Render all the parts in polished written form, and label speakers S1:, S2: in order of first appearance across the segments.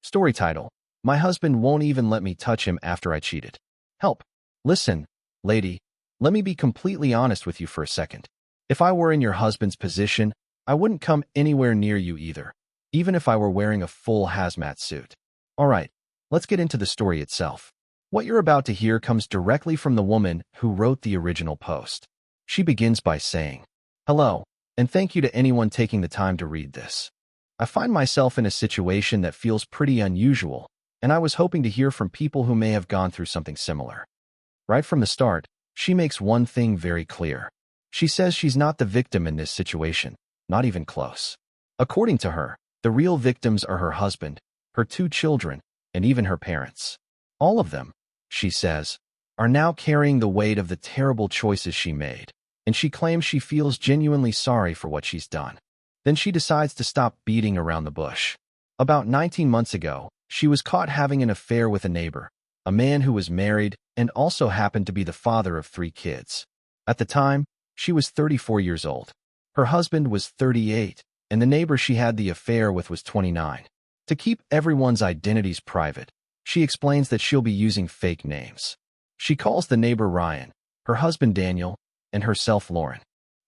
S1: Story title: My husband won't even let me touch him after I cheated. Help. Listen, lady, let me be completely honest with you for a second. If I were in your husband's position, I wouldn't come anywhere near you either, even if I were wearing a full hazmat suit. Alright, let's get into the story itself. What you're about to hear comes directly from the woman who wrote the original post. She begins by saying, "Hello, and thank you to anyone taking the time to read this. I find myself in a situation that feels pretty unusual, and I was hoping to hear from people who may have gone through something similar." Right from the start, she makes one thing very clear. She says she's not the victim in this situation, not even close. According to her, the real victims are her husband, her 2 children, and even her parents. All of them, she says, are now carrying the weight of the terrible choices she made, and she claims she feels genuinely sorry for what she's done. Then she decides to stop beating around the bush. About 19 months ago, she was caught having an affair with a neighbor, a man who was married and also happened to be the father of 3 kids. At the time, she was 34 years old. Her husband was 38, and the neighbor she had the affair with was 29. To keep everyone's identities private, she explains that she'll be using fake names. She calls the neighbor Ryan, her husband Daniel, and herself Lauren.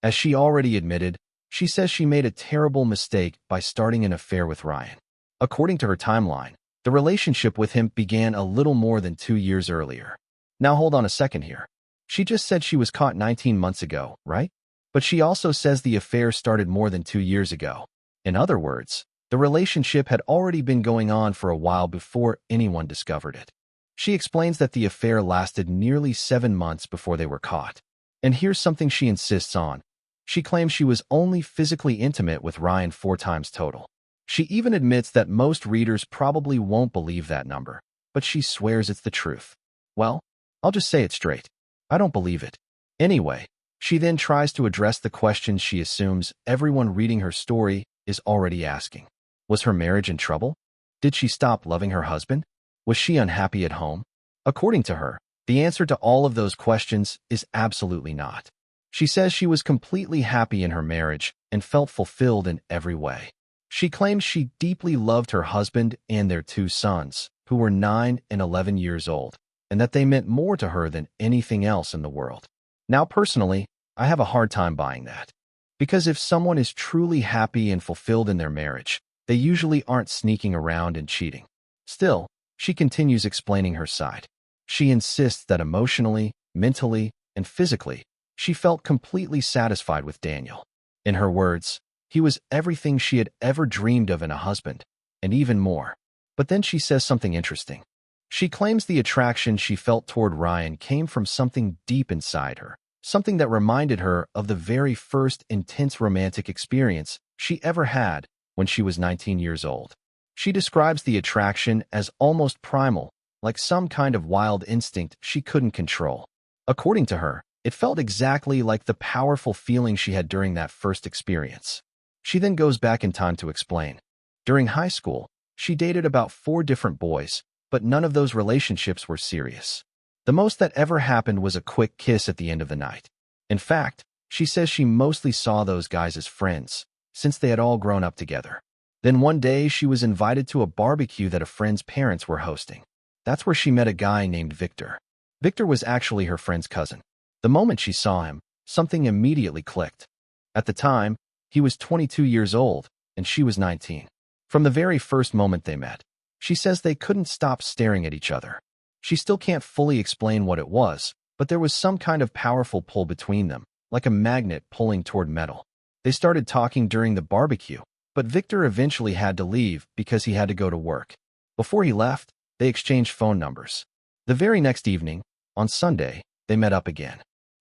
S1: As she already admitted, she says she made a terrible mistake by starting an affair with Ryan. According to her timeline, the relationship with him began a little more than 2 years earlier. Now hold on a second here. She just said she was caught 19 months ago, right? But she also says the affair started more than 2 years ago. In other words, the relationship had already been going on for a while before anyone discovered it. She explains that the affair lasted nearly 7 months before they were caught. And here's something she insists on. She claims she was only physically intimate with Ryan 4 times total. She even admits that most readers probably won't believe that number, but she swears it's the truth. Well, I'll just say it straight. I don't believe it. Anyway, she then tries to address the questions she assumes everyone reading her story is already asking. Was her marriage in trouble? Did she stop loving her husband? Was she unhappy at home? According to her, the answer to all of those questions is absolutely not. She says she was completely happy in her marriage and felt fulfilled in every way. She claims she deeply loved her husband and their 2 sons, who were 9 and 11 years old, and that they meant more to her than anything else in the world. Now, personally, I have a hard time buying that. Because if someone is truly happy and fulfilled in their marriage, they usually aren't sneaking around and cheating. Still, she continues explaining her side. She insists that emotionally, mentally, and physically, she felt completely satisfied with Daniel. In her words, he was everything she had ever dreamed of in a husband, and even more. But then she says something interesting. She claims the attraction she felt toward Ryan came from something deep inside her, something that reminded her of the very first intense romantic experience she ever had when she was 19 years old. She describes the attraction as almost primal, like some kind of wild instinct she couldn't control. According to her, it felt exactly like the powerful feeling she had during that first experience. She then goes back in time to explain. During high school, she dated about 4 different boys, but none of those relationships were serious. The most that ever happened was a quick kiss at the end of the night. In fact, she says she mostly saw those guys as friends, since they had all grown up together. Then one day, she was invited to a barbecue that a friend's parents were hosting. That's where she met a guy named Victor. Victor was actually her friend's cousin. The moment she saw him, something immediately clicked. At the time, he was 22 years old, and she was 19. From the very first moment they met, she says they couldn't stop staring at each other. She still can't fully explain what it was, but there was some kind of powerful pull between them, like a magnet pulling toward metal. They started talking during the barbecue, but Victor eventually had to leave because he had to go to work. Before he left, they exchanged phone numbers. The very next evening, on Sunday, they met up again.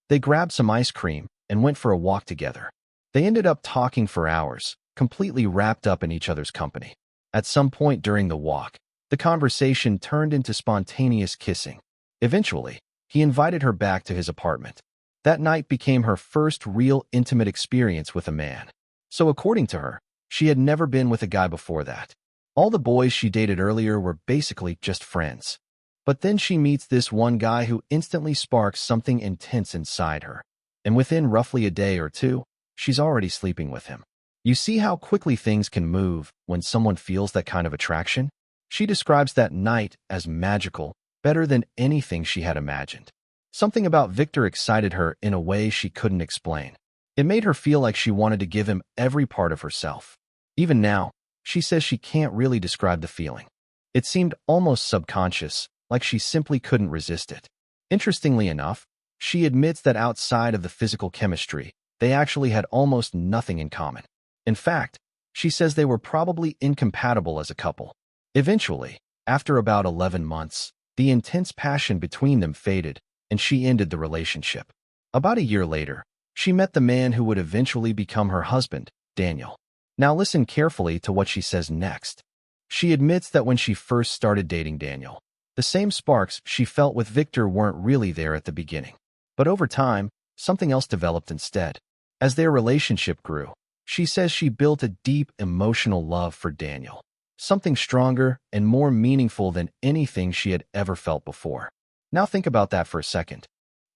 S1: They grabbed some ice cream and went for a walk together. They ended up talking for hours, completely wrapped up in each other's company. At some point during the walk, the conversation turned into spontaneous kissing. Eventually, he invited her back to his apartment. That night became her first real intimate experience with a man. So according to her, she had never been with a guy before that. All the boys she dated earlier were basically just friends. But then she meets this one guy who instantly sparks something intense inside her. And within roughly a day or 2, she's already sleeping with him. You see how quickly things can move when someone feels that kind of attraction? She describes that night as magical, better than anything she had imagined. Something about Victor excited her in a way she couldn't explain. It made her feel like she wanted to give him every part of herself. Even now, she says she can't really describe the feeling. It seemed almost subconscious, like she simply couldn't resist it. Interestingly enough, she admits that outside of the physical chemistry, they actually had almost nothing in common. In fact, she says they were probably incompatible as a couple. Eventually, after about 11 months, the intense passion between them faded, and she ended the relationship. About a year later, she met the man who would eventually become her husband, Daniel. Now listen carefully to what she says next. She admits that when she first started dating Daniel, the same sparks she felt with Victor weren't really there at the beginning. But over time, something else developed instead. As their relationship grew, she says she built a deep emotional love for Daniel, something stronger and more meaningful than anything she had ever felt before. Now think about that for a second.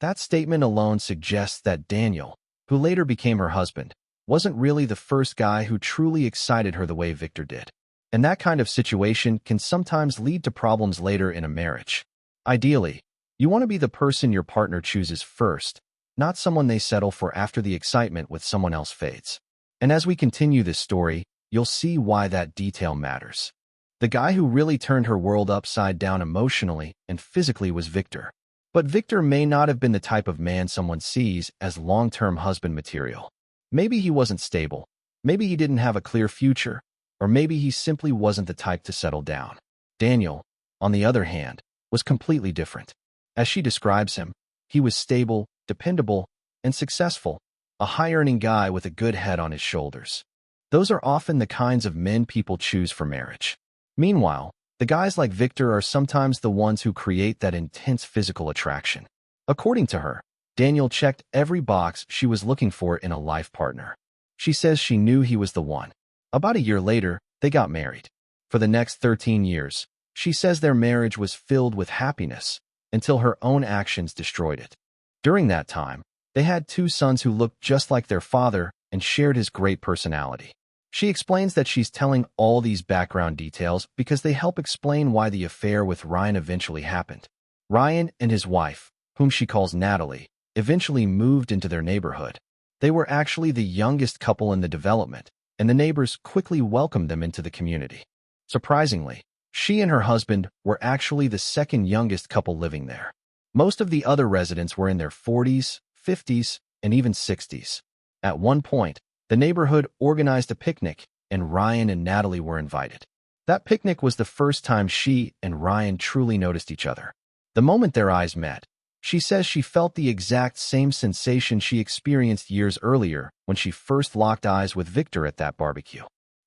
S1: That statement alone suggests that Daniel, who later became her husband, wasn't really the first guy who truly excited her the way Victor did. And that kind of situation can sometimes lead to problems later in a marriage. Ideally, you want to be the person your partner chooses first, not someone they settle for after the excitement with someone else fades. And as we continue this story, you'll see why that detail matters. The guy who really turned her world upside down emotionally and physically was Victor. But Victor may not have been the type of man someone sees as long-term husband material. Maybe he wasn't stable, maybe he didn't have a clear future, or maybe he simply wasn't the type to settle down. Daniel, on the other hand, was completely different. As she describes him, he was stable, dependable, and successful, a high-earning guy with a good head on his shoulders. Those are often the kinds of men people choose for marriage. Meanwhile, the guys like Victor are sometimes the ones who create that intense physical attraction. According to her, Daniel checked every box she was looking for in a life partner. She says she knew he was the one. About a year later, they got married. For the next 13 years, she says their marriage was filled with happiness until her own actions destroyed it. During that time, they had 2 sons who looked just like their father and shared his great personality. She explains that she's telling all these background details because they help explain why the affair with Ryan eventually happened. Ryan and his wife, whom she calls Natalie, eventually moved into their neighborhood. They were actually the youngest couple in the development, and the neighbors quickly welcomed them into the community. Surprisingly, she and her husband were actually the second youngest couple living there. Most of the other residents were in their 40s, 50s, and even 60s. At one point, the neighborhood organized a picnic, and Ryan and Natalie were invited. That picnic was the first time she and Ryan truly noticed each other. The moment their eyes met, she says she felt the exact same sensation she experienced years earlier when she first locked eyes with Victor at that barbecue.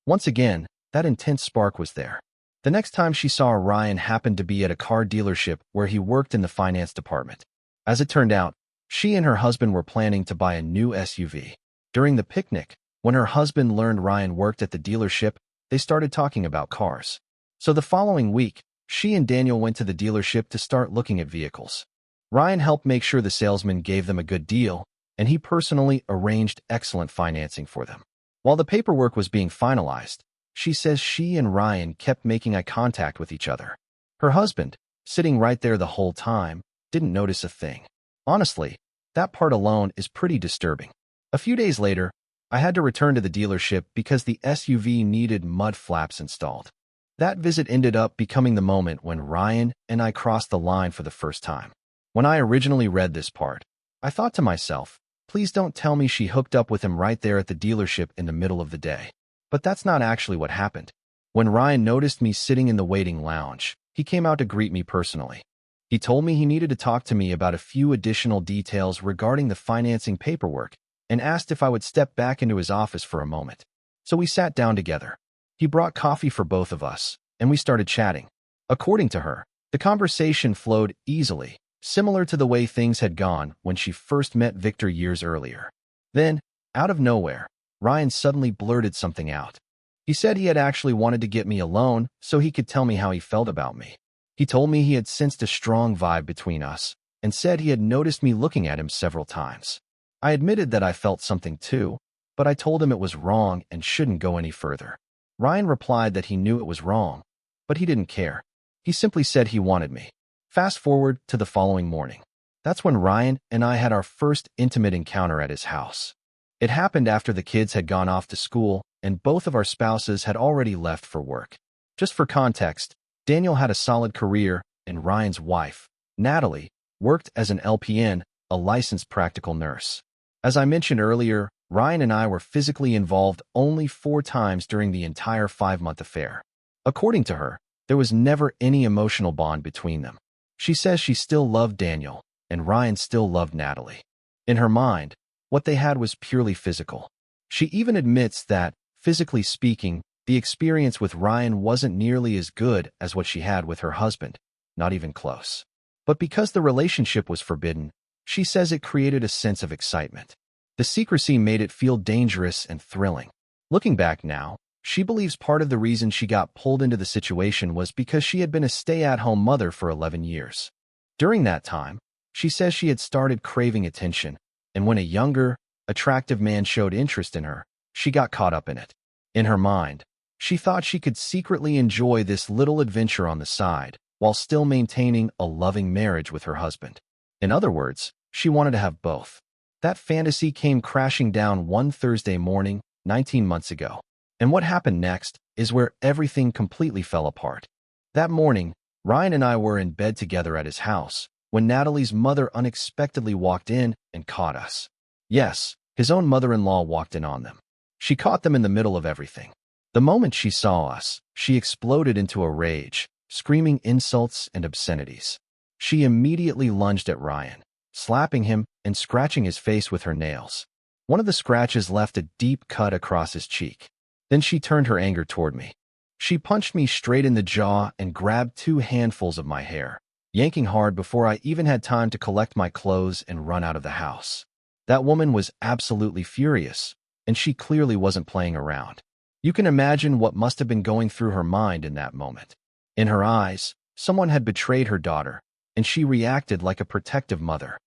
S1: Once again, that intense spark was there. The next time she saw Ryan happened to be at a car dealership where he worked in the finance department. As it turned out, she and her husband were planning to buy a new SUV. During the picnic, when her husband learned Ryan worked at the dealership, they started talking about cars. So the following week, she and Daniel went to the dealership to start looking at vehicles. Ryan helped make sure the salesman gave them a good deal, and he personally arranged excellent financing for them. While the paperwork was being finalized, she says she and Ryan kept making eye contact with each other. Her husband, sitting right there the whole time, didn't notice a thing. Honestly, that part alone is pretty disturbing. A few days later, I had to return to the dealership because the SUV needed mud flaps installed. That visit ended up becoming the moment when Ryan and I crossed the line for the first time. When I originally read this part, I thought to myself, please don't tell me she hooked up with him right there at the dealership in the middle of the day. But that's not actually what happened. When Ryan noticed me sitting in the waiting lounge, he came out to greet me personally. He told me he needed to talk to me about a few additional details regarding the financing paperwork and asked if I would step back into his office for a moment. So we sat down together. He brought coffee for both of us, and we started chatting. According to her, the conversation flowed easily, similar to the way things had gone when she first met Victor years earlier. Then, out of nowhere, Ryan suddenly blurted something out. He said he had actually wanted to get me alone so he could tell me how he felt about me. He told me he had sensed a strong vibe between us and said he had noticed me looking at him several times. I admitted that I felt something too, but I told him it was wrong and shouldn't go any further. Ryan replied that he knew it was wrong, but he didn't care. He simply said he wanted me. Fast forward to the following morning. That's when Ryan and I had our first intimate encounter at his house. It happened after the kids had gone off to school and both of our spouses had already left for work. Just for context, Daniel had a solid career and Ryan's wife, Natalie, worked as an LPN, a licensed practical nurse. As I mentioned earlier, Ryan and I were physically involved only 4 times during the entire 5-month affair. According to her, there was never any emotional bond between them. She says she still loved Daniel, and Ryan still loved Natalie. In her mind, what they had was purely physical. She even admits that, physically speaking, the experience with Ryan wasn't nearly as good as what she had with her husband, not even close. But because the relationship was forbidden, she says it created a sense of excitement. The secrecy made it feel dangerous and thrilling. Looking back now, she believes part of the reason she got pulled into the situation was because she had been a stay-at-home mother for 11 years. During that time, she says she had started craving attention, and when a younger, attractive man showed interest in her, she got caught up in it. In her mind, she thought she could secretly enjoy this little adventure on the side, while still maintaining a loving marriage with her husband. In other words, she wanted to have both. That fantasy came crashing down one Thursday morning, 19 months ago. And what happened next is where everything completely fell apart. That morning, Ryan and I were in bed together at his house, when Natalie's mother unexpectedly walked in and caught us. Yes, his own mother-in-law walked in on them. She caught them in the middle of everything. The moment she saw us, she exploded into a rage, screaming insults and obscenities. She immediately lunged at Ryan, slapping him and scratching his face with her nails. One of the scratches left a deep cut across his cheek. Then she turned her anger toward me. She punched me straight in the jaw and grabbed 2 handfuls of my hair, yanking hard before I even had time to collect my clothes and run out of the house. That woman was absolutely furious, and she clearly wasn't playing around. You can imagine what must have been going through her mind in that moment. In her eyes, someone had betrayed her daughter, and she reacted like a protective mother.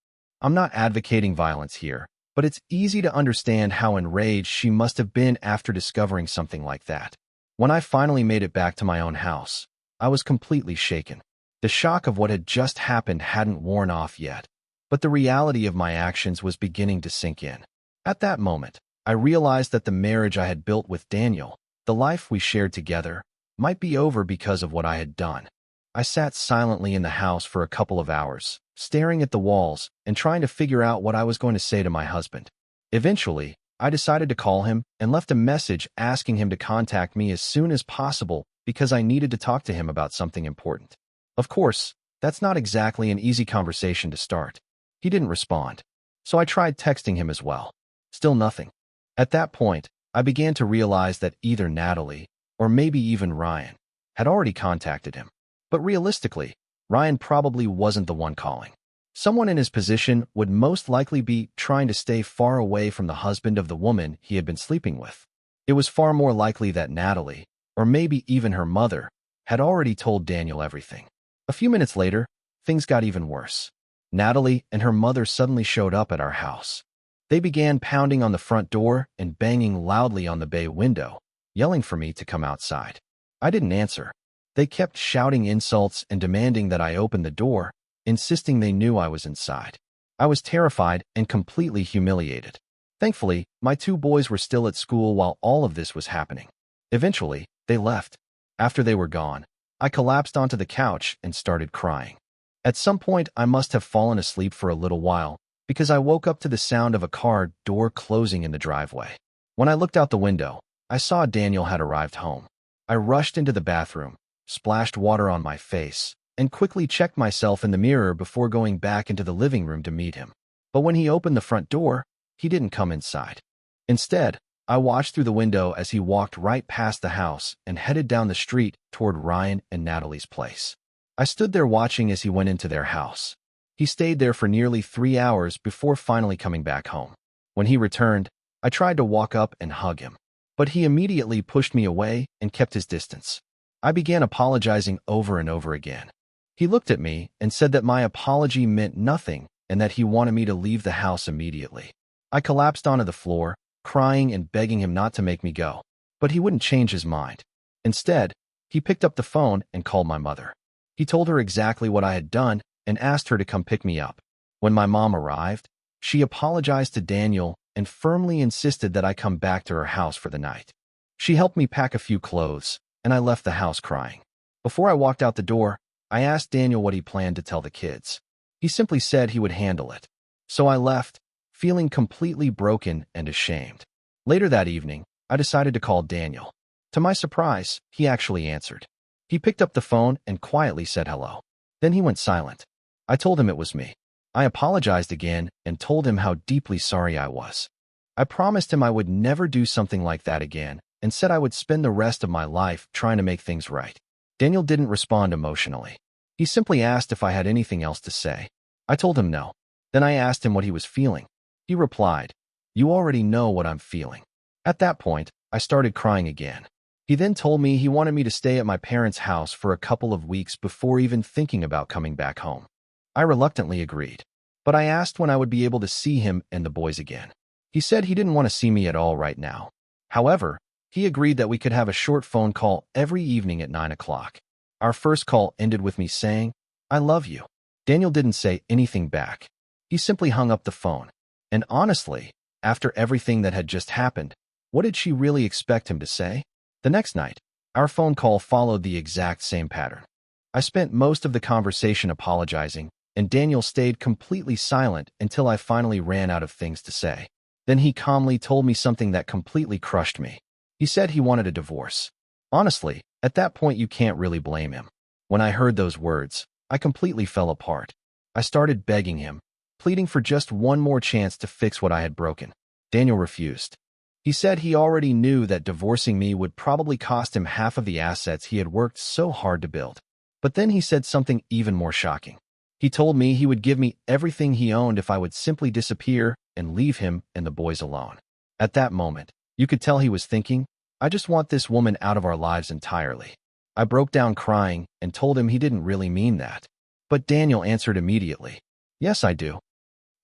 S1: I'm not advocating violence here, but it's easy to understand how enraged she must have been after discovering something like that. When I finally made it back to my own house, I was completely shaken. The shock of what had just happened hadn't worn off yet, but the reality of my actions was beginning to sink in. At that moment, I realized that the marriage I had built with Daniel, the life we shared together, might be over because of what I had done. I sat silently in the house for a couple of hours, staring at the walls and trying to figure out what I was going to say to my husband. Eventually, I decided to call him and left a message asking him to contact me as soon as possible because I needed to talk to him about something important. Of course, that's not exactly an easy conversation to start. He didn't respond, so I tried texting him as well. Still nothing. At that point, I began to realize that either Natalie, or maybe even Ryan, had already contacted him. But realistically, Ryan probably wasn't the one calling. Someone in his position would most likely be trying to stay far away from the husband of the woman he had been sleeping with. It was far more likely that Natalie, or maybe even her mother, had already told Daniel everything. A few minutes later, things got even worse. Natalie and her mother suddenly showed up at our house. They began pounding on the front door and banging loudly on the bay window, yelling for me to come outside. I didn't answer. They kept shouting insults and demanding that I open the door, insisting they knew I was inside. I was terrified and completely humiliated. Thankfully, my 2 boys were still at school while all of this was happening. Eventually, they left. After they were gone, I collapsed onto the couch and started crying. At some point, I must have fallen asleep for a little while because I woke up to the sound of a car door closing in the driveway. When I looked out the window, I saw Daniel had arrived home. I rushed into the bathroom, splashed water on my face, and quickly checked myself in the mirror before going back into the living room to meet him. But when he opened the front door, he didn't come inside. Instead, I watched through the window as he walked right past the house and headed down the street toward Ryan and Natalie's place. I stood there watching as he went into their house. He stayed there for nearly 3 hours before finally coming back home. When he returned, I tried to walk up and hug him, but he immediately pushed me away and kept his distance. I began apologizing over and over again. He looked at me and said that my apology meant nothing and that he wanted me to leave the house immediately. I collapsed onto the floor, crying and begging him not to make me go, but he wouldn't change his mind. Instead, He picked up the phone and called my mother. He told her exactly what I had done and asked her to come pick me up. When my mom arrived, she apologized to Daniel and firmly insisted that I come back to her house for the night. She helped me pack a few clothes, and I left the house crying. Before I walked out the door, I asked Daniel what he planned to tell the kids. He simply said he would handle it. So I left, feeling completely broken and ashamed. Later that evening, I decided to call Daniel. To my surprise, he actually answered. He picked up the phone and quietly said hello. Then he went silent. I told him it was me. I apologized again and told him how deeply sorry I was. I promised him I would never do something like that again and said I would spend the rest of my life trying to make things right. Daniel didn't respond emotionally. He simply asked if I had anything else to say. I told him no. Then I asked him what he was feeling. He replied, "You already know what I'm feeling." At that point, I started crying again. He then told me he wanted me to stay at my parents' house for a couple of weeks before even thinking about coming back home. I reluctantly agreed, but I asked when I would be able to see him and the boys again. He said he didn't want to see me at all right now. However, he agreed that we could have a short phone call every evening at 9 o'clock. Our first call ended with me saying, "I love you." Daniel didn't say anything back. He simply hung up the phone. And honestly, after everything that had just happened, what did she really expect him to say? The next night, our phone call followed the exact same pattern. I spent most of the conversation apologizing, and Daniel stayed completely silent until I finally ran out of things to say. Then he calmly told me something that completely crushed me. He said he wanted a divorce. Honestly, at that point you can't really blame him. When I heard those words, I completely fell apart. I started begging him, pleading for just one more chance to fix what I had broken. Daniel refused. He said he already knew that divorcing me would probably cost him half of the assets he had worked so hard to build. But then he said something even more shocking. He told me he would give me everything he owned if I would simply disappear and leave him and the boys alone. At that moment, you could tell he was thinking, "I just want this woman out of our lives entirely." I broke down crying and told him he didn't really mean that. But Daniel answered immediately, "Yes, I do."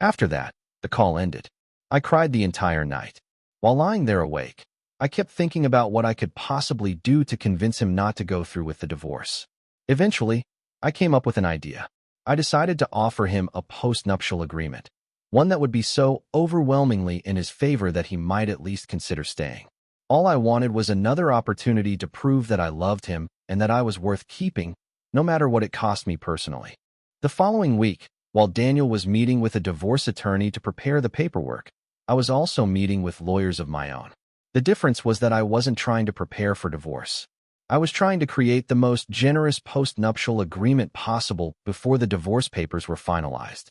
S1: After that, the call ended. I cried the entire night. While lying there awake, I kept thinking about what I could possibly do to convince him not to go through with the divorce. Eventually, I came up with an idea. I decided to offer him a post-nuptial agreement, one that would be so overwhelmingly in his favor that he might at least consider staying. All I wanted was another opportunity to prove that I loved him and that I was worth keeping, no matter what it cost me personally. The following week, while Daniel was meeting with a divorce attorney to prepare the paperwork, I was also meeting with lawyers of my own. The difference was that I wasn't trying to prepare for divorce. I was trying to create the most generous post-nuptial agreement possible before the divorce papers were finalized.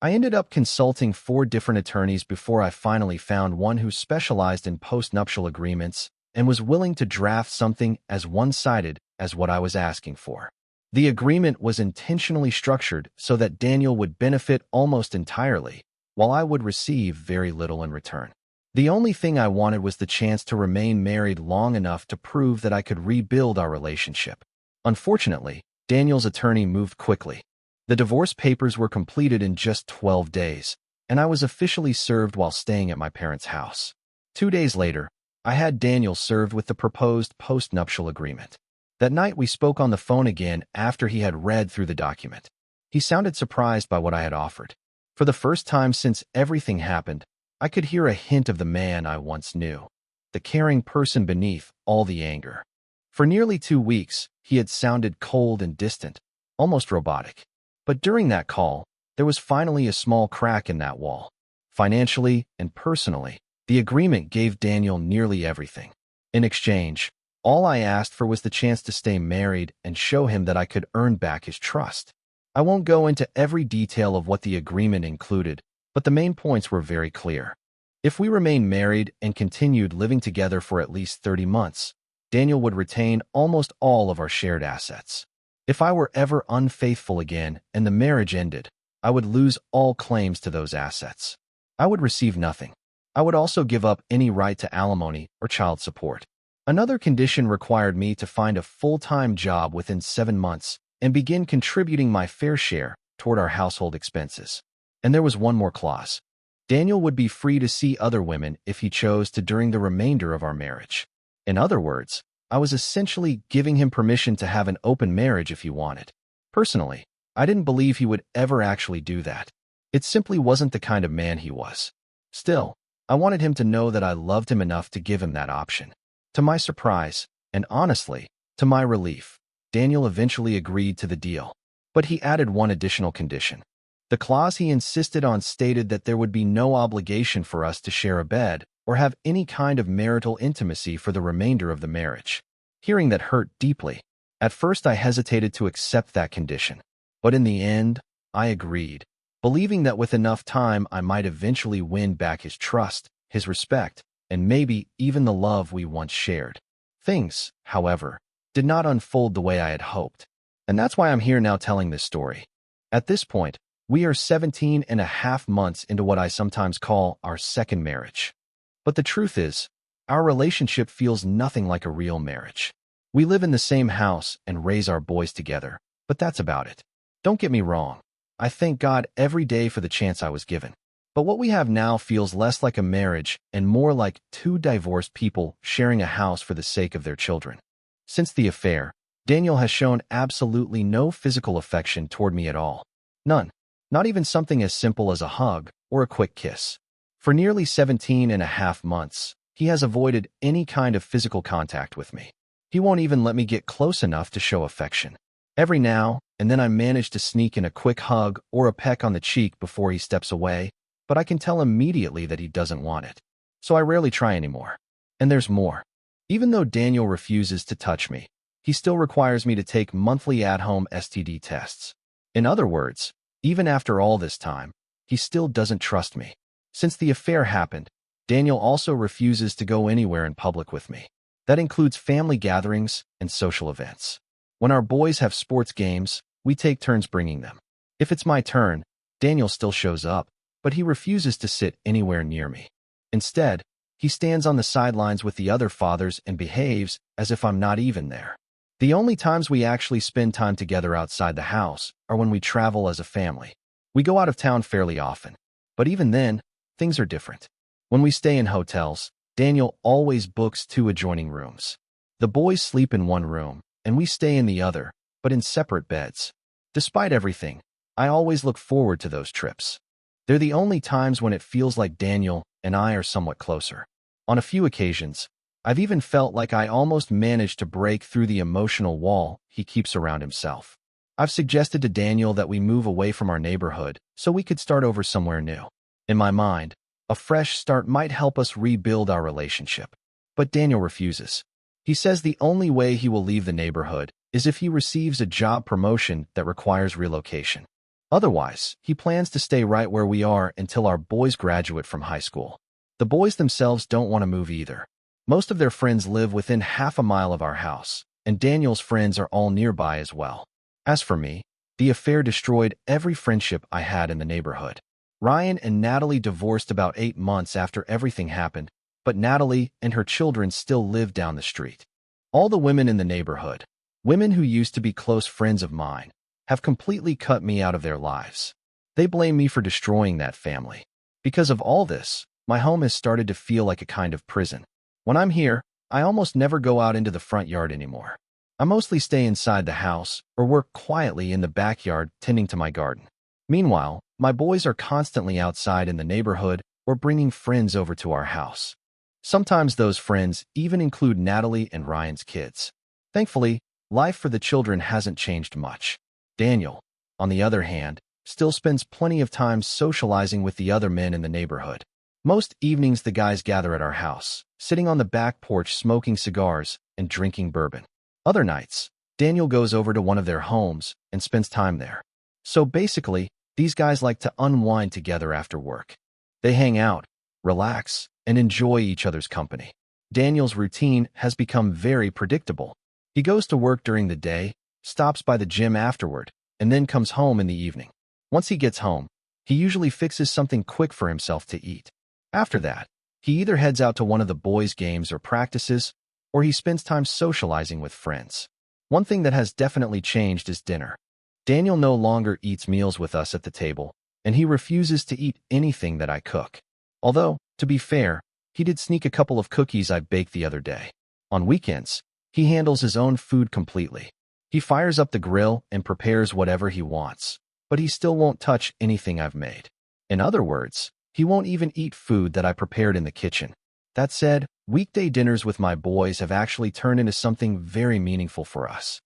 S1: I ended up consulting 4 different attorneys before I finally found one who specialized in post-nuptial agreements and was willing to draft something as one-sided as what I was asking for. The agreement was intentionally structured so that Daniel would benefit almost entirely, while I would receive very little in return. The only thing I wanted was the chance to remain married long enough to prove that I could rebuild our relationship. Unfortunately, Daniel's attorney moved quickly. The divorce papers were completed in just 12 days, and I was officially served while staying at my parents' house. 2 days later, I had Daniel served with the proposed post-nuptial agreement. That night we spoke on the phone again after he had read through the document. He sounded surprised by what I had offered. For the first time since everything happened, I could hear a hint of the man I once knew, the caring person beneath all the anger. For nearly 2 weeks, he had sounded cold and distant, almost robotic. But during that call, there was finally a small crack in that wall. Financially and personally, the agreement gave Daniel nearly everything. In exchange, all I asked for was the chance to stay married and show him that I could earn back his trust. I won't go into every detail of what the agreement included, but the main points were very clear. If we remained married and continued living together for at least 30 months, Daniel would retain almost all of our shared assets. If I were ever unfaithful again and the marriage ended, I would lose all claims to those assets. I would receive nothing. I would also give up any right to alimony or child support. Another condition required me to find a full-time job within 7 months and begin contributing my fair share toward our household expenses. And there was one more clause. Daniel would be free to see other women if he chose to during the remainder of our marriage. In other words, I was essentially giving him permission to have an open marriage if he wanted. Personally, I didn't believe he would ever actually do that. It simply wasn't the kind of man he was. Still, I wanted him to know that I loved him enough to give him that option. To my surprise, and honestly, to my relief, Daniel eventually agreed to the deal. But he added one additional condition. The clause he insisted on stated that there would be no obligation for us to share a bed or have any kind of marital intimacy for the remainder of the marriage. Hearing that hurt deeply. At first I hesitated to accept that condition. But in the end, I agreed, believing that with enough time I might eventually win back his trust, his respect, and maybe even the love we once shared. Things, however, did not unfold the way I had hoped. And that's why I'm here now telling this story. At this point, we are 17.5 months into what I sometimes call our second marriage. But the truth is, our relationship feels nothing like a real marriage. We live in the same house and raise our boys together, but that's about it. Don't get me wrong. I thank God every day for the chance I was given. But what we have now feels less like a marriage and more like two divorced people sharing a house for the sake of their children. Since the affair, Daniel has shown absolutely no physical affection toward me at all. None. Not even something as simple as a hug or a quick kiss. For nearly 17.5 months, he has avoided any kind of physical contact with me. He won't even let me get close enough to show affection. Every now and then I manage to sneak in a quick hug or a peck on the cheek before he steps away, but I can tell immediately that he doesn't want it. So I rarely try anymore. And there's more. Even though Daniel refuses to touch me, he still requires me to take monthly at-home STD tests. In other words, even after all this time, he still doesn't trust me. Since the affair happened, Daniel also refuses to go anywhere in public with me. That includes family gatherings and social events. When our boys have sports games, we take turns bringing them. If it's my turn, Daniel still shows up, but he refuses to sit anywhere near me. Instead, he stands on the sidelines with the other fathers and behaves as if I'm not even there. The only times we actually spend time together outside the house are when we travel as a family. We go out of town fairly often, but even then, things are different. When we stay in hotels, Daniel always books 2 adjoining rooms. The boys sleep in one room, and we stay in the other, but in separate beds. Despite everything, I always look forward to those trips. They're the only times when it feels like Daniel and I are somewhat closer. On a few occasions, I've even felt like I almost managed to break through the emotional wall he keeps around himself. I've suggested to Daniel that we move away from our neighborhood so we could start over somewhere new. In my mind, a fresh start might help us rebuild our relationship. But Daniel refuses. He says the only way he will leave the neighborhood is if he receives a job promotion that requires relocation. Otherwise, he plans to stay right where we are until our boys graduate from high school. The boys themselves don't want to move either. Most of their friends live within half a mile of our house, and Daniel's friends are all nearby as well. As for me, the affair destroyed every friendship I had in the neighborhood. Ryan and Natalie divorced about 8 months after everything happened, but Natalie and her children still live down the street. All the women in the neighborhood, women who used to be close friends of mine, have completely cut me out of their lives. They blame me for destroying that family. Because of all this, my home has started to feel like a kind of prison. When I'm here, I almost never go out into the front yard anymore. I mostly stay inside the house or work quietly in the backyard tending to my garden. Meanwhile, my boys are constantly outside in the neighborhood or bringing friends over to our house. Sometimes those friends even include Natalie and Ryan's kids. Thankfully, life for the children hasn't changed much. Daniel, on the other hand, still spends plenty of time socializing with the other men in the neighborhood. Most evenings the guys gather at our house, sitting on the back porch smoking cigars and drinking bourbon. Other nights, Daniel goes over to one of their homes and spends time there. So basically, these guys like to unwind together after work. They hang out, relax, and enjoy each other's company. Daniel's routine has become very predictable. He goes to work during the day, stops by the gym afterward, and then comes home in the evening. Once he gets home, he usually fixes something quick for himself to eat. After that, he either heads out to one of the boys' games or practices, or he spends time socializing with friends. One thing that has definitely changed is dinner. Daniel no longer eats meals with us at the table, and he refuses to eat anything that I cook. Although, to be fair, he did sneak a couple of cookies I baked the other day. On weekends, He handles his own food completely. He fires up the grill and prepares whatever he wants, but he still won't touch anything I've made. In other words, he won't even eat food that I prepared in the kitchen. That said, weekday dinners with my boys have actually turned into something very meaningful for us.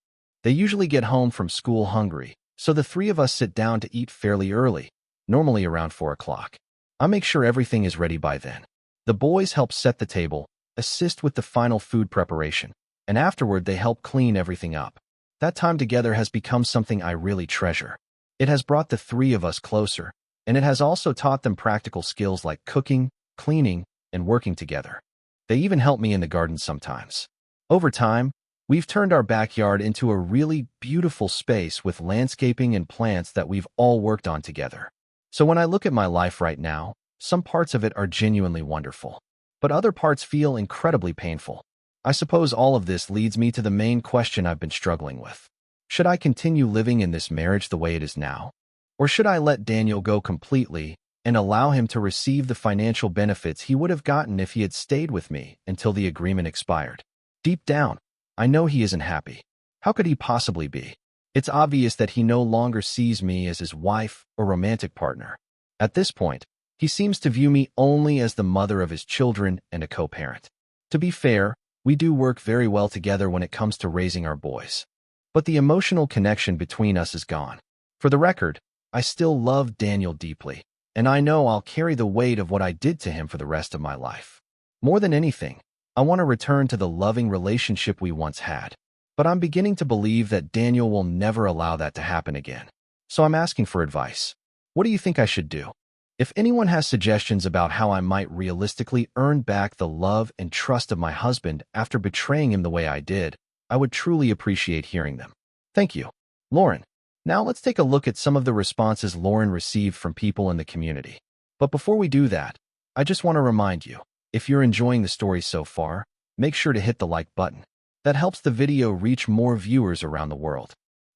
S1: They usually get home from school hungry, so the three of us sit down to eat fairly early, normally around 4 o'clock. I make sure everything is ready by then. The boys help set the table, assist with the final food preparation, and afterward they help clean everything up. That time together has become something I really treasure. It has brought the three of us closer, and it has also taught them practical skills like cooking, cleaning, and working together. They even help me in the garden sometimes. Over time, we've turned our backyard into a really beautiful space with landscaping and plants that we've all worked on together. So when I look at my life right now, some parts of it are genuinely wonderful, but other parts feel incredibly painful. I suppose all of this leads me to the main question I've been struggling with. Should I continue living in this marriage the way it is now? Or should I let Daniel go completely and allow him to receive the financial benefits he would have gotten if he had stayed with me until the agreement expired? Deep down, I know he isn't happy. How could he possibly be? It's obvious that he no longer sees me as his wife or romantic partner. At this point, he seems to view me only as the mother of his children and a co-parent. To be fair, we do work very well together when it comes to raising our boys. But the emotional connection between us is gone. For the record, I still love Daniel deeply, and I know I'll carry the weight of what I did to him for the rest of my life. More than anything, I want to return to the loving relationship we once had. But I'm beginning to believe that Daniel will never allow that to happen again. So I'm asking for advice. What do you think I should do? If anyone has suggestions about how I might realistically earn back the love and trust of my husband after betraying him the way I did, I would truly appreciate hearing them. Thank you, Lauren. Now let's take a look at some of the responses Lauren received from people in the community. But before we do that, I just want to remind you, if you're enjoying the story so far, make sure to hit the like button. That helps the video reach more viewers around the world.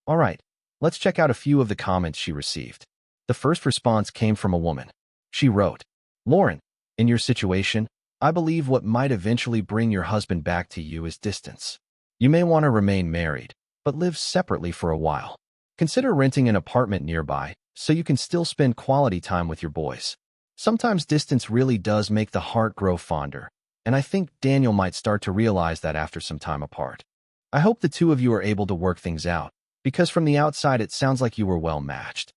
S1: Alright, let's check out a few of the comments she received. The first response came from a woman. She wrote, "Lauren, in your situation, I believe what might eventually bring your husband back to you is distance. You may want to remain married, but live separately for a while. Consider renting an apartment nearby so you can still spend quality time with your boys. Sometimes distance really does make the heart grow fonder, and I think Daniel might start to realize that after some time apart. I hope the two of you are able to work things out, because from the outside it sounds like you were well matched."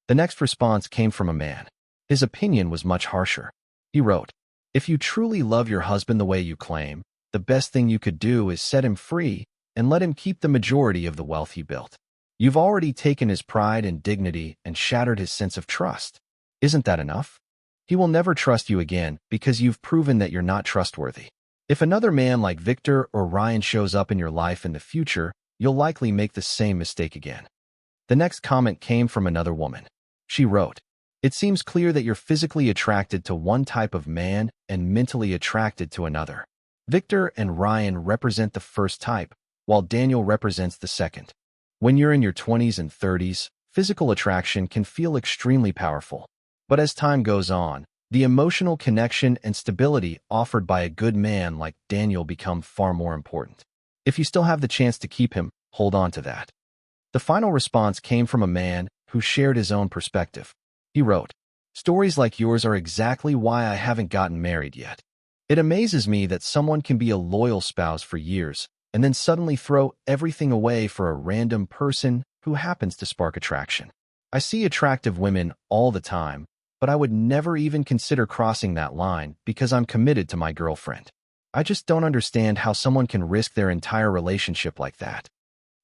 S1: The next response came from a man. His opinion was much harsher. He wrote, "If you truly love your husband the way you claim, the best thing you could do is set him free and let him keep the majority of the wealth he built. You've already taken his pride and dignity and shattered his sense of trust. Isn't that enough? He will never trust you again because you've proven that you're not trustworthy. If another man like Victor or Ryan shows up in your life in the future, you'll likely make the same mistake again." The next comment came from another woman. She wrote, "It seems clear that you're physically attracted to one type of man and mentally attracted to another. Victor and Ryan represent the first type, while Daniel represents the second. When you're in your 20s and 30s, physical attraction can feel extremely powerful. But as time goes on, the emotional connection and stability offered by a good man like Daniel become far more important. If you still have the chance to keep him, hold on to that." The final response came from a man who shared his own perspective. He wrote, "Stories like yours are exactly why I haven't gotten married yet. It amazes me that someone can be a loyal spouse for years and then suddenly throw everything away for a random person who happens to spark attraction. I see attractive women all the time, but I would never even consider crossing that line because I'm committed to my girlfriend. I just don't understand how someone can risk their entire relationship like that."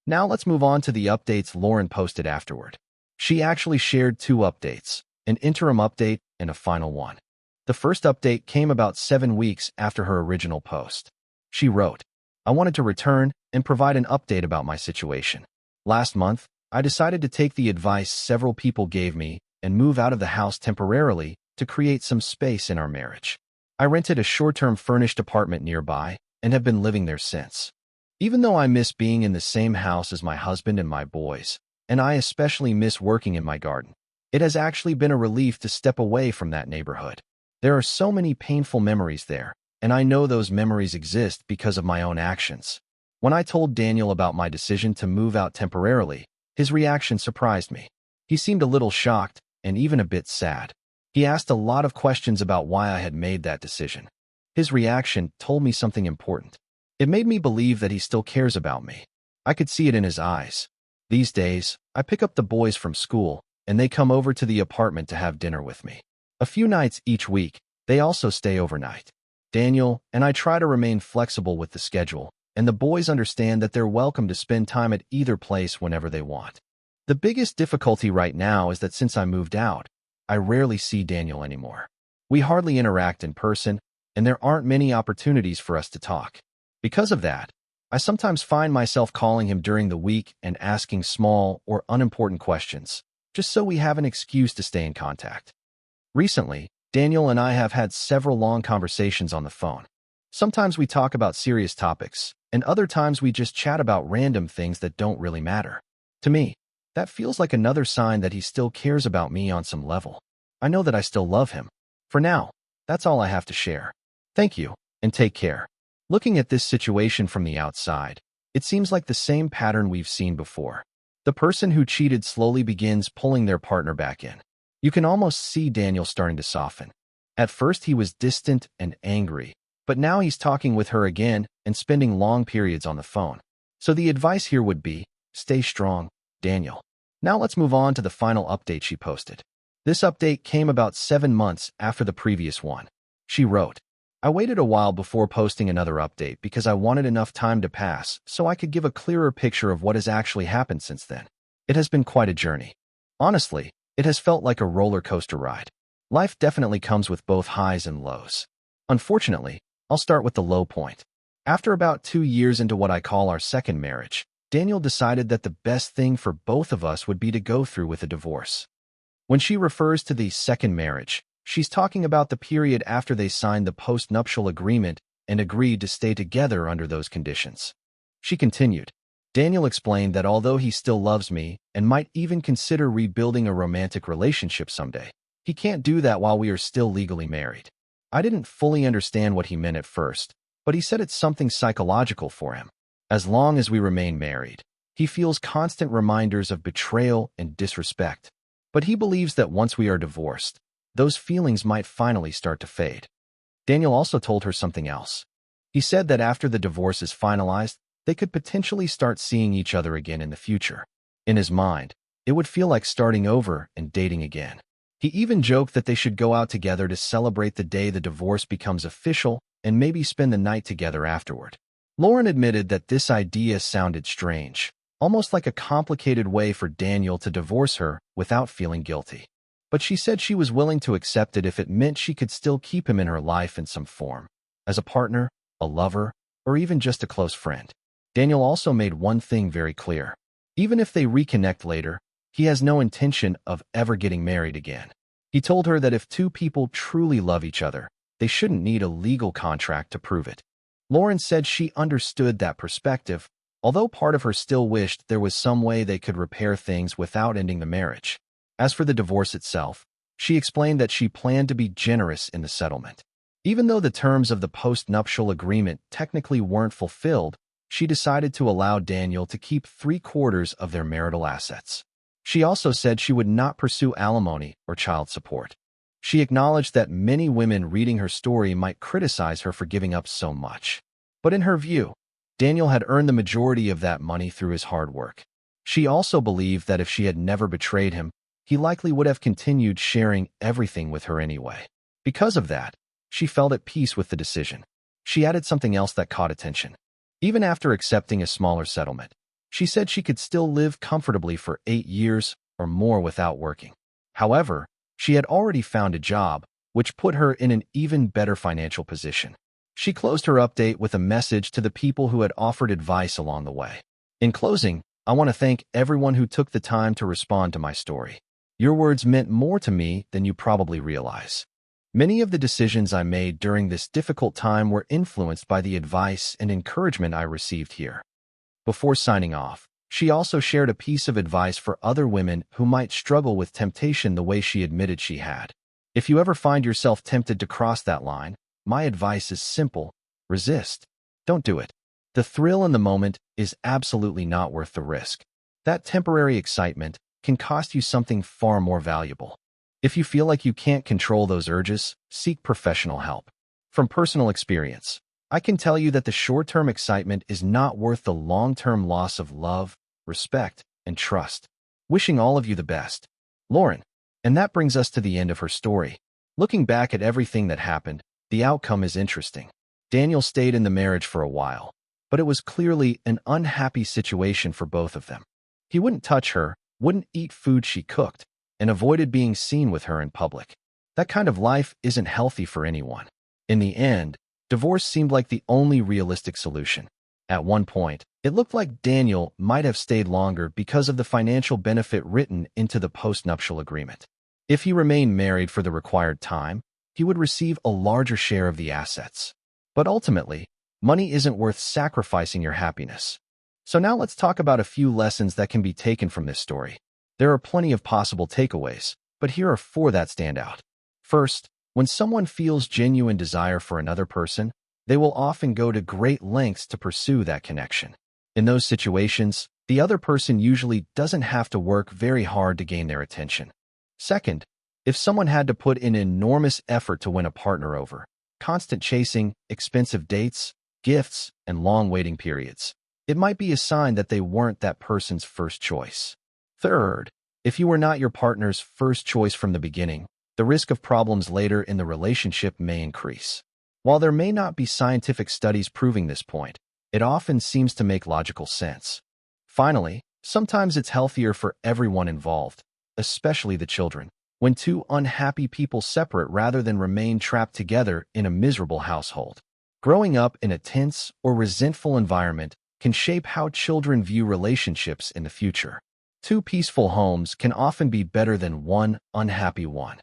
S1: Now let's move on to the updates Lauren posted afterward. She actually shared 2 updates, an interim update and a final one. The first update came about 7 weeks after her original post. She wrote, "I wanted to return and provide an update about my situation. Last month, I decided to take the advice several people gave me and move out of the house temporarily to create some space in our marriage. I rented a short-term furnished apartment nearby and have been living there since. Even though I miss being in the same house as my husband and my boys, and I especially miss working in my garden, it has actually been a relief to step away from that neighborhood. There are so many painful memories there, and I know those memories exist because of my own actions. When I told Daniel about my decision to move out temporarily, his reaction surprised me. He seemed a little shocked and even a bit sad. He asked a lot of questions about why I had made that decision. His reaction told me something important. It made me believe that he still cares about me. I could see it in his eyes. These days, I pick up the boys from school, and they come over to the apartment to have dinner with me. A few nights each week, they also stay overnight. Daniel and I try to remain flexible with the schedule, and the boys understand that they're welcome to spend time at either place whenever they want. The biggest difficulty right now is that since I moved out, I rarely see Daniel anymore. We hardly interact in person, and there aren't many opportunities for us to talk. Because of that, I sometimes find myself calling him during the week and asking small or unimportant questions, just so we have an excuse to stay in contact. Recently, Daniel and I have had several long conversations on the phone. Sometimes we talk about serious topics, and other times we just chat about random things that don't really matter. To me, that feels like another sign that he still cares about me on some level. I know that I still love him. For now, that's all I have to share. Thank you, and take care. Looking at this situation from the outside, it seems like the same pattern we've seen before. The person who cheated slowly begins pulling their partner back in. You can almost see Daniel starting to soften. At first he was distant and angry, but now he's talking with her again and spending long periods on the phone. So the advice here would be, stay strong, Daniel. Now let's move on to the final update she posted. This update came about 7 months after the previous one. She wrote, I waited a while before posting another update because I wanted enough time to pass so I could give a clearer picture of what has actually happened since then. It has been quite a journey. Honestly, it has felt like a roller coaster ride. Life definitely comes with both highs and lows. Unfortunately, I'll start with the low point. After about 2 years into what I call our second marriage, Daniel decided that the best thing for both of us would be to go through with a divorce. When she refers to the second marriage, she's talking about the period after they signed the post-nuptial agreement and agreed to stay together under those conditions. She continued, Daniel explained that although he still loves me and might even consider rebuilding a romantic relationship someday, he can't do that while we are still legally married. I didn't fully understand what he meant at first, but he said it's something psychological for him. As long as we remain married, he feels constant reminders of betrayal and disrespect. But he believes that once we are divorced, those feelings might finally start to fade. Daniel also told her something else. He said that after the divorce is finalized, they could potentially start seeing each other again in the future. In his mind, it would feel like starting over and dating again. He even joked that they should go out together to celebrate the day the divorce becomes official and maybe spend the night together afterward. Lauren admitted that this idea sounded strange, almost like a complicated way for Daniel to divorce her without feeling guilty. But she said she was willing to accept it if it meant she could still keep him in her life in some form, as a partner, a lover, or even just a close friend. Daniel also made one thing very clear. Even if they reconnect later, he has no intention of ever getting married again. He told her that if two people truly love each other, they shouldn't need a legal contract to prove it. Lauren said she understood that perspective, although part of her still wished there was some way they could repair things without ending the marriage. As for the divorce itself, she explained that she planned to be generous in the settlement. Even though the terms of the post-nuptial agreement technically weren't fulfilled, she decided to allow Daniel to keep 3/4 of their marital assets. She also said she would not pursue alimony or child support. She acknowledged that many women reading her story might criticize her for giving up so much. But in her view, Daniel had earned the majority of that money through his hard work. She also believed that if she had never betrayed him, he likely would have continued sharing everything with her anyway. Because of that, she felt at peace with the decision. She added something else that caught attention. Even after accepting a smaller settlement, she said she could still live comfortably for 8 years or more without working. However, she had already found a job, which put her in an even better financial position. She closed her update with a message to the people who had offered advice along the way. In closing, I want to thank everyone who took the time to respond to my story. Your words meant more to me than you probably realize. Many of the decisions I made during this difficult time were influenced by the advice and encouragement I received here. Before signing off, she also shared a piece of advice for other women who might struggle with temptation the way she admitted she had. If you ever find yourself tempted to cross that line, my advice is simple: resist. Don't do it. The thrill in the moment is absolutely not worth the risk. That temporary excitement can cost you something far more valuable. If you feel like you can't control those urges, seek professional help. From personal experience, I can tell you that the short-term excitement is not worth the long-term loss of love, respect, and trust. Wishing all of you the best. Lauren. And that brings us to the end of her story. Looking back at everything that happened, the outcome is interesting. Daniel stayed in the marriage for a while, but it was clearly an unhappy situation for both of them. He wouldn't touch her, wouldn't eat food she cooked, and avoided being seen with her in public. That kind of life isn't healthy for anyone. In the end, divorce seemed like the only realistic solution. At one point, it looked like Daniel might have stayed longer because of the financial benefit written into the postnuptial agreement. If he remained married for the required time, he would receive a larger share of the assets. But ultimately, money isn't worth sacrificing your happiness. So now let's talk about a few lessons that can be taken from this story. There are plenty of possible takeaways, but here are 4 that stand out. First, when someone feels genuine desire for another person, they will often go to great lengths to pursue that connection. In those situations, the other person usually doesn't have to work very hard to gain their attention. Second, if someone had to put in enormous effort to win a partner over, constant chasing, expensive dates, gifts, and long waiting periods, it might be a sign that they weren't that person's first choice. Third, if you were not your partner's first choice from the beginning, the risk of problems later in the relationship may increase. While there may not be scientific studies proving this point, it often seems to make logical sense. Finally, sometimes it's healthier for everyone involved, especially the children, when 2 unhappy people separate rather than remain trapped together in a miserable household. Growing up in a tense or resentful environment can shape how children view relationships in the future. 2 peaceful homes can often be better than 1 unhappy one.